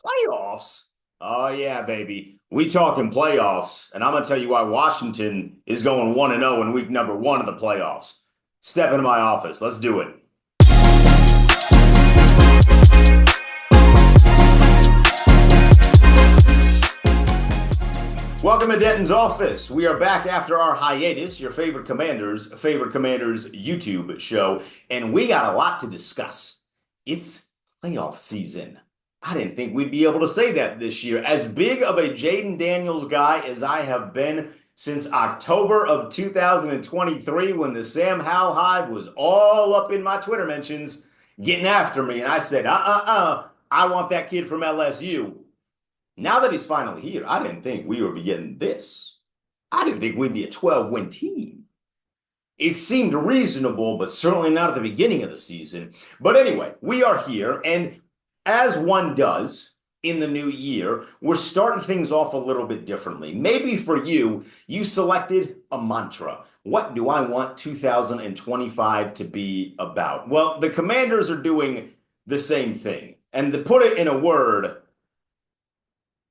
Playoffs? Oh, yeah, baby. We talking playoffs, and I'm going to tell you why Washington is going 1-0 in week number one of the playoffs. Step into my office. Let's do it. Welcome to Denton's office. We are back after our hiatus, your favorite Commanders YouTube show, and we got a lot to discuss. It's playoff season. I didn't think we'd be able to say that this year. As big of a Jayden Daniels guy as I have been since October of 2023, when the Sam Howell hive was all up in my Twitter mentions, getting after me, and I said, I want that kid from LSU. Now that he's finally here, I didn't think we would be getting this. I didn't think we'd be a 12-win team. It seemed reasonable, but certainly not at the beginning of the season. But anyway, we are here, and as one does in the new year, we're starting things off a little bit differently. Maybe for you, you selected a mantra. What do I want 2025 to be about? Well, the Commanders are doing the same thing. And to put it in a word,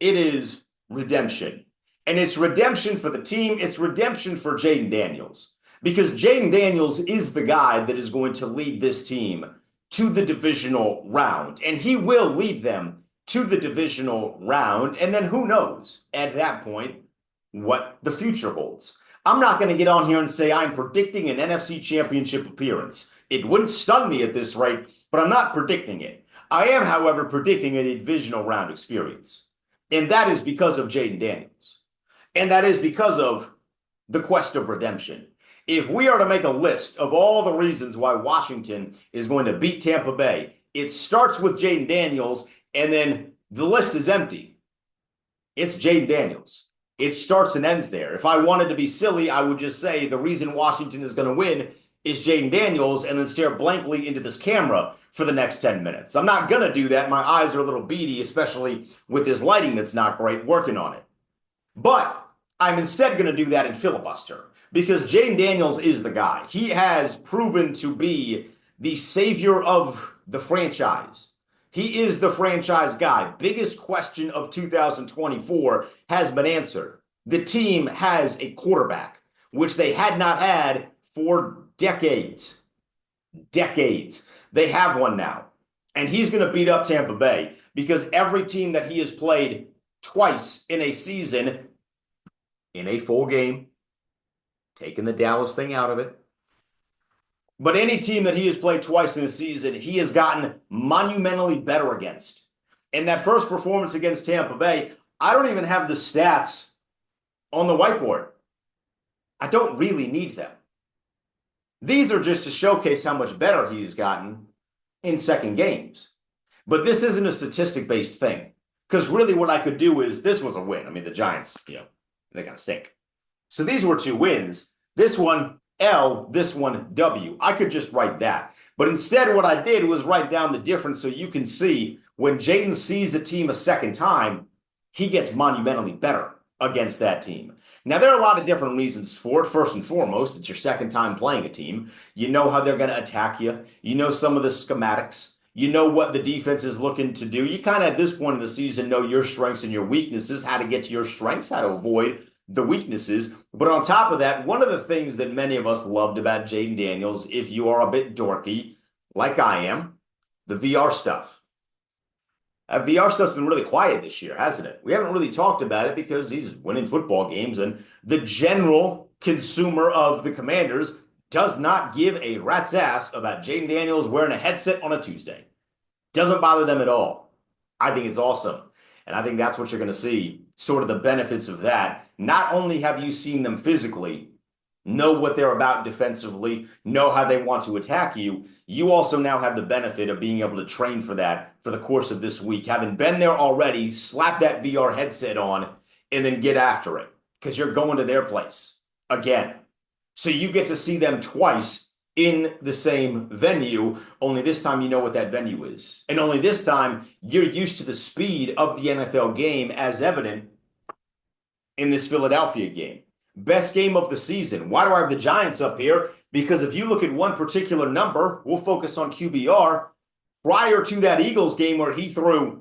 it is redemption. And it's redemption for the team. It's redemption for Jayden Daniels. Because Jayden Daniels is the guy that is going to lead this team to the divisional round. And he will lead them to the divisional round. And then who knows at that point what the future holds. I'm not going to get on here and say I'm predicting an NFC championship appearance. It wouldn't stun me at this rate, but I'm not predicting it. I am, however, predicting a divisional round experience. And that is because of Jayden Daniels. And that is because of the quest of redemption. If we are to make a list of all the reasons why Washington is going to beat Tampa Bay, it starts with Jayden Daniels, and then the list is empty. It's Jayden Daniels. It starts and ends there. If I wanted to be silly, I would just say the reason Washington is going to win is Jayden Daniels, and then stare blankly into this camera for the next 10 minutes. I'm not going to do that. My eyes are a little beady, especially with this lighting that's not great, working on it. But I'm instead going to do that in filibuster, because Jayden Daniels is the guy. He has proven to be the savior of the franchise. He is the franchise guy. Biggest question of 2024 has been answered. The team has a quarterback, which they had not had for decades. Decades. They have one now. And he's going to beat up Tampa Bay because every team that he has played twice in a season, in a full game, taking the Dallas thing out of it, but any team that he has played twice in a season, he has gotten monumentally better against. And that first performance against Tampa Bay, I don't even have the stats on the whiteboard. I don't really need them. These are just to showcase how much better he's gotten in second games. But this isn't a statistic-based thing. Because really what I could do is, this was a win. I mean, the Giants, they kind of stink. So these were two wins. This one, L, this one, W. I could just write that. But instead what I did was write down the difference so you can see when Jayden sees a team a second time, he gets monumentally better against that team. Now, there are a lot of different reasons for it. First and foremost, it's your second time playing a team. You know how they're going to attack you. You know some of the schematics. You know what the defense is looking to do. You kind of, at this point in the season, know your strengths and your weaknesses, how to get to your strengths, how to avoid the weaknesses. But on top of that, one of the things that many of us loved about Jayden Daniels, if you are a bit dorky, like I am, the VR stuff. VR stuff's been really quiet this year, hasn't it? We haven't really talked about it because he's winning football games, and the general consumer of the Commanders does not give a rat's ass about Jayden Daniels wearing a headset on a Tuesday. Doesn't bother them at all. I think it's awesome. And I think that's what you're going to see, sort of the benefits of that. Not only have you seen them physically, know what they're about defensively, know how they want to attack you, you also now have the benefit of being able to train for that for the course of this week. Having been there already, slap that VR headset on and then get after it because you're going to their place again. So you get to see them twice in the same venue, only this time you know what that venue is. And only this time you're used to the speed of the NFL game as evident in this Philadelphia game. Best game of the season. Why do I have the Giants up here? Because if you look at one particular number, we'll focus on QBR. Prior to that Eagles game where he threw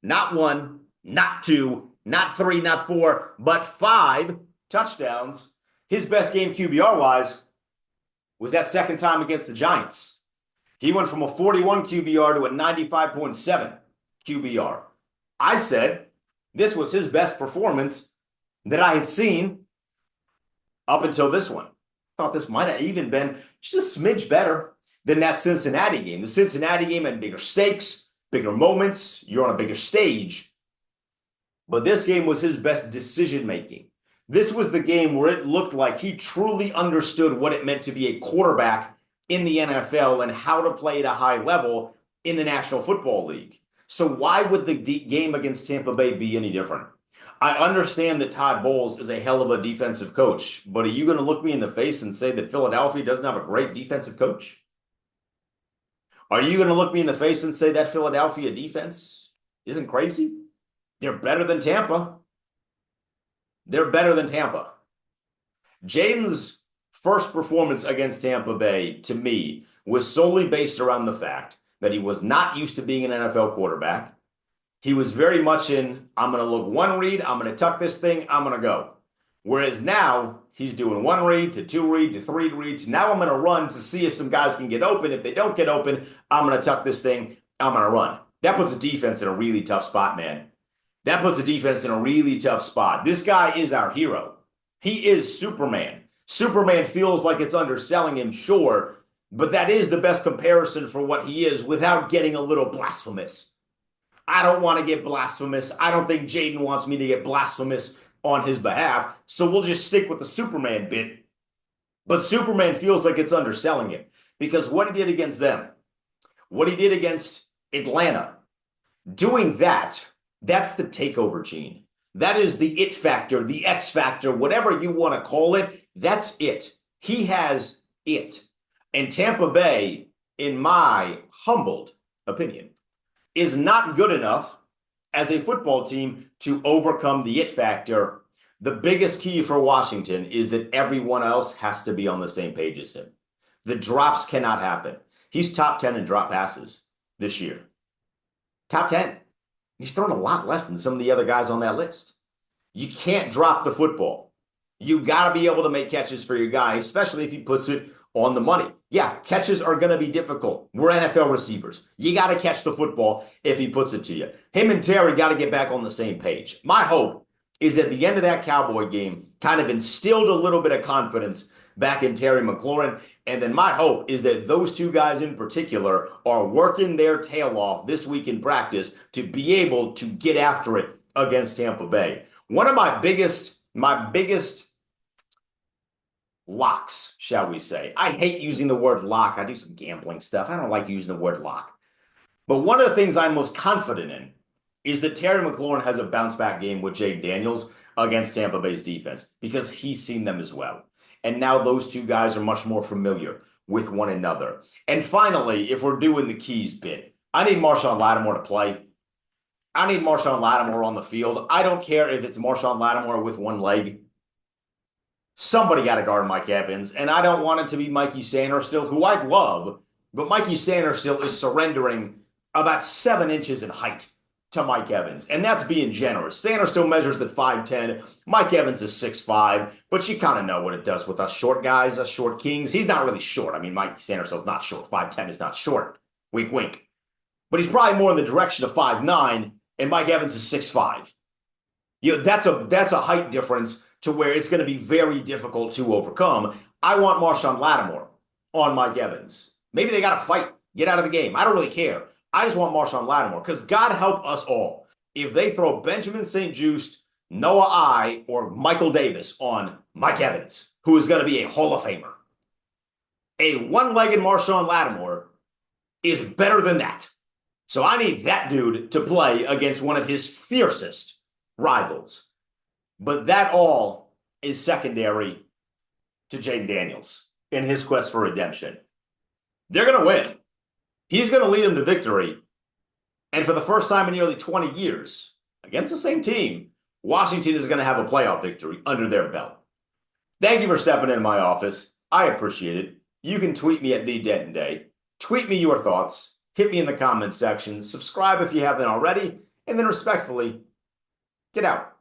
Not one, not two, not three, not four, but 5 touchdowns. His best game QBR wise was that second time against the Giants. He went from a 41 QBR to a 95.7 QBR. I said this was his best performance that I had seen up until this one. Thought this might have even been just a smidge better than that Cincinnati game. The Cincinnati game had bigger stakes, bigger moments. You're on a bigger stage. But this game was his best decision making. This was the game where it looked like he truly understood what it meant to be a quarterback in the NFL and how to play at a high level in the National Football League. So why would the game against Tampa Bay be any different? I understand that Todd Bowles is a hell of a defensive coach, but are you going to look me in the face and say that Philadelphia doesn't have a great defensive coach? Are you going to look me in the face and say that Philadelphia defense isn't crazy? They're better than Tampa. They're better than Tampa. Jayden's first performance against Tampa Bay, to me, was solely based around the fact that he was not used to being an NFL quarterback. He was very much in, I'm going to look one read, I'm going to tuck this thing, I'm going to go. Whereas now, he's doing one read to two read to three read to now I'm going to run to see if some guys can get open. If they don't get open, I'm going to tuck this thing, I'm going to run. That puts the defense in a really tough spot, man. That puts the defense in a really tough spot. This guy is our hero. He is Superman. Superman feels like it's underselling him, sure, but that is the best comparison for what he is without getting a little blasphemous. I don't want to get blasphemous. I don't think Jayden wants me to get blasphemous on his behalf, so we'll just stick with the Superman bit. But Superman feels like it's underselling him because what he did against them, what he did against Atlanta, doing that, that's the takeover gene. That is the it factor, the X factor, whatever you want to call it. That's it. He has it. And Tampa Bay, in my humbled opinion, is not good enough as a football team to overcome the it factor. The biggest key for Washington is that everyone else has to be on the same page as him. The drops cannot happen. He's top 10 in drop passes this year. Top 10. He's thrown a lot less than some of the other guys on that list. You can't drop the football. You got to be able to make catches for your guy, especially if he puts it on the money. Yeah, catches are going to be difficult. We're NFL receivers. You got to catch the football if he puts it to you. Him and Terry got to get back on the same page. My hope is at the end of that Cowboy game kind of instilled a little bit of confidence back in Terry McLaurin. And then my hope is that those two guys in particular are working their tail off this week in practice to be able to get after it against Tampa Bay. One of my biggest locks, shall we say. I hate using the word lock. I do some gambling stuff. I don't like using the word lock. But one of the things I'm most confident in is that Terry McLaurin has a bounce back game with Jayden Daniels against Tampa Bay's defense because he's seen them as well. And now those two guys are much more familiar with one another. And finally, if we're doing the keys bit, I need Marshon Lattimore to play. I need Marshon Lattimore on the field. I don't care if it's Marshon Lattimore with one leg. Somebody got to guard Mike Evans, and I don't want it to be Mikey Sanderstill, who I love, but Mikey Sanderstill is surrendering about 7 inches in height to Mike Evans, and that's being generous. Sanderstill measures at 5'10". Mike Evans is 6'5", but you kind of know what it does with us short guys, us short kings. He's not really short. I mean, Mikey Sanderstill's not short. 5'10" is not short. Wink, wink. But he's probably more in the direction of 5'9", and Mike Evans is 6'5". You know, that's a height difference to where it's going to be very difficult to overcome. I want Marshon Lattimore on Mike Evans. Maybe they got to fight, get out of the game. I don't really care. I just want Marshon Lattimore because God help us all if they throw Benjamin St-Juste, Noah I, or Michael Davis on Mike Evans, who is going to be a Hall of Famer. A one-legged Marshon Lattimore is better than that. So I need that dude to play against one of his fiercest rivals. But that all is secondary to Jayden Daniels in his quest for redemption. They're going to win. He's going to lead them to victory. And for the first time in nearly 20 years, against the same team, Washington is going to have a playoff victory under their belt. Thank you for stepping into my office. I appreciate it. You can tweet me at TheDenton. Tweet me your thoughts. Hit me in the comments section. Subscribe if you haven't already. and then respectfully, get out.